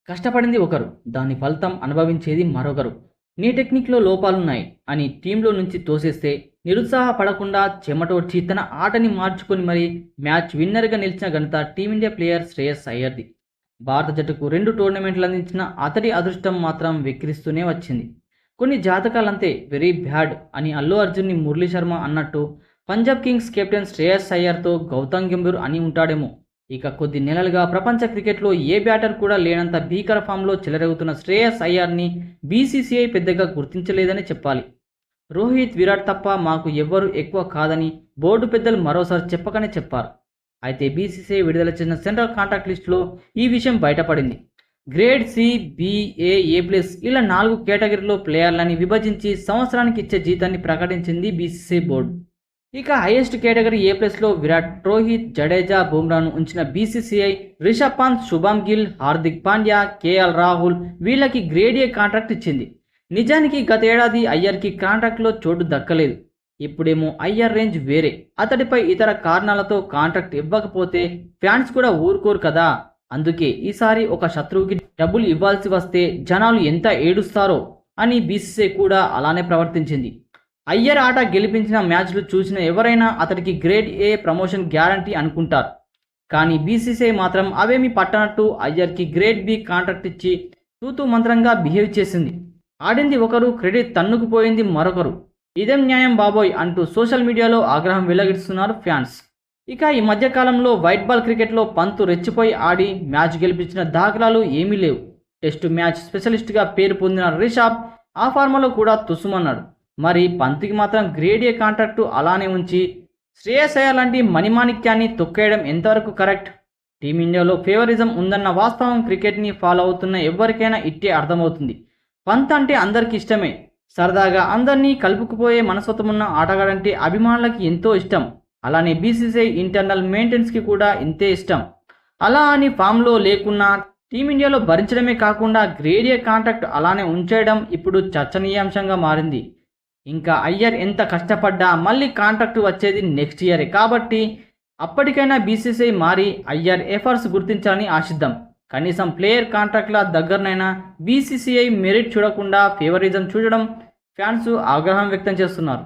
కష్టపడింది ఒకరు, దాని ఫలితం అనుభవించేది మరొకరు. నీ టెక్నిక్‌లో లోపాలున్నాయి అని టీంలో నుంచి తోసేస్తే నిరుత్సాహపడకుండా చెమటోడ్చి తన ఆటని మార్చుకొని మరీ మ్యాచ్ విన్నర్‌గా నిలిచిన ఘనత టీమిండియా ప్లేయర్ శ్రేయస్ అయ్యర్‌ది. భారత జట్టుకు 2 టోర్నమెంట్లు అందించిన అతడి అదృష్టం మాత్రం వెక్కిరిస్తూనే వచ్చింది. కొన్ని జాతకాలంతే వెరీ బ్యాడ్ అని అల్లు అర్జున్‌ని మురళీ శర్మ అన్నట్టు పంజాబ్ కింగ్స్ కెప్టెన్ శ్రేయస్ అయ్యర్‌తో గౌతమ్ గంభీర్ అని ఉంటాడేమో. ఇక కొద్ది నెలలుగా ప్రపంచ క్రికెట్లో ఏ బ్యాటర్ కూడా లేనంత భీకర ఫామ్‌లో చెలరేగుతున్న శ్రేయస్ అయ్యర్‌ని బీసీసీఐ పెద్దగా గుర్తించలేదనే చెప్పాలి. రోహిత్, విరాట్ తప్ప మాకు ఎవ్వరూ ఎక్కువ కాదని బోర్డు పెద్దలు మరోసారి చెప్పకనే చెప్పారు. అయితే బీసీసీఐ విడుదల చేసిన సెంట్రల్ కాంట్రాక్ట్ లిస్టులో ఈ విషయం బయటపడింది. గ్రేడ్ సి, బి, ఏ+, ఇలా 4 కేటగిరీలో ప్లేయర్లని విభజించి సంవత్సరానికి ఇచ్చే జీతాన్ని ప్రకటించింది బీసీసీఐ బోర్డు. ఇక హైయెస్ట్ కేటగిరీ ఏ+లో విరాట్, రోహిత్, జడేజా, బుమ్రాను ఉంచిన బీసీసీఐ రిషబ్ పంత్, శుభమ్ గిల్, హార్దిక్ పాండ్యా, కేఎల్ రాహుల్ వీళ్ళకి గ్రేడ్ ఏ కాంట్రాక్ట్ ఇచ్చింది. నిజానికి గత ఏడాది అయ్యర్కి కాంట్రాక్ట్లో చోటు దక్కలేదు. ఇప్పుడేమో అయ్యర్ రేంజ్ వేరే. అతడిపై ఇతర కారణాలతో కాంట్రాక్ట్ ఇవ్వకపోతే ఫ్యాన్స్ కూడా ఊరుకోరు కదా. అందుకే ఈసారి ఒక శత్రువుకి డబ్బులు ఇవ్వాల్సి వస్తే జనాలు ఎంత ఏడుస్తారో అని బీసీసీఐ కూడా అలానే ప్రవర్తించింది. అయ్యర్ ఆట గెలిపించిన మ్యాచ్లు చూసిన ఎవరైనా అతడికి గ్రేడ్ ఏ ప్రమోషన్ గ్యారంటీ అనుకుంటారు. కానీ బీసీసీఐ మాత్రం అవేమీ పట్టనట్టు అయ్యర్కి గ్రేడ్ బి కాంట్రాక్ట్ ఇచ్చి తూతూ మంత్రంగా బిహేవ్ చేసింది. ఆడింది ఒకరు, క్రెడిట్ తన్నుకుపోయింది మరొకరు. ఇదేం న్యాయం బాబోయ్ అంటూ సోషల్ మీడియాలో ఆగ్రహం వెల్లగిస్తున్నారు ఫ్యాన్స్. ఇక ఈ మధ్యకాలంలో వైట్ బాల్ క్రికెట్లో పంతు రెచ్చిపోయి ఆడి మ్యాచ్ గెలిపించిన దాఖలాలు ఏమీ లేవు. టెస్టు మ్యాచ్ స్పెషలిస్ట్గా పేరు పొందిన రిషబ్ ఆ ఫార్మాలో కూడా తుస్సుమన్నాడు. మరి పంత్కి మాత్రం గ్రేడ్ ఏ కాంట్రాక్టు అలానే ఉంచి శ్రేయస్ అయ్యర్ లాంటి మణిమాణిక్యాన్ని తొక్కేయడం ఎంతవరకు కరెక్ట్? టీమిండియాలో ఫేవరిజం ఉందన్న వాస్తవం క్రికెట్ని ఫాలో అవుతున్న ఎవరికైనా ఇట్టే అర్థమవుతుంది. పంత్ అంటే అందరికీ ఇష్టమే. సరదాగా అందరినీ కలుపుకుపోయే మనస్తత్వమున్న ఆటగాడంటే అభిమానులకి ఎంతో ఇష్టం. అలానే బీసీసీఐ ఇంటర్నల్ మెయింటెనెన్స్కి కూడా ఇంతే ఇష్టం. అలా అని ఫామ్లో లేకున్నా టీమిండియాలో భరించడమే కాకుండా గ్రేడ్ ఏ కాంట్రాక్ట్ అలానే ఉంచేయడం ఇప్పుడు చర్చనీయాంశంగా మారింది. ఇంకా అయ్యర్ ఎంత కష్టపడ్డా మళ్ళీ కాంట్రాక్ట్ వచ్చేది నెక్స్ట్ ఇయరే కాబట్టి అప్పటికైనా బీసీసీఐ మారి అయ్యర్ ఎఫర్ట్స్ గుర్తించాలని ఆశిద్దాం. కనీసం ప్లేయర్ కాంట్రాక్ట్ల దగ్గరనైనా బీసీసీఐ మెరిట్ చూడకుండా ఫేవరిజం చూడడం ఫ్యాన్స్ ఆగ్రహం వ్యక్తం చేస్తున్నారు.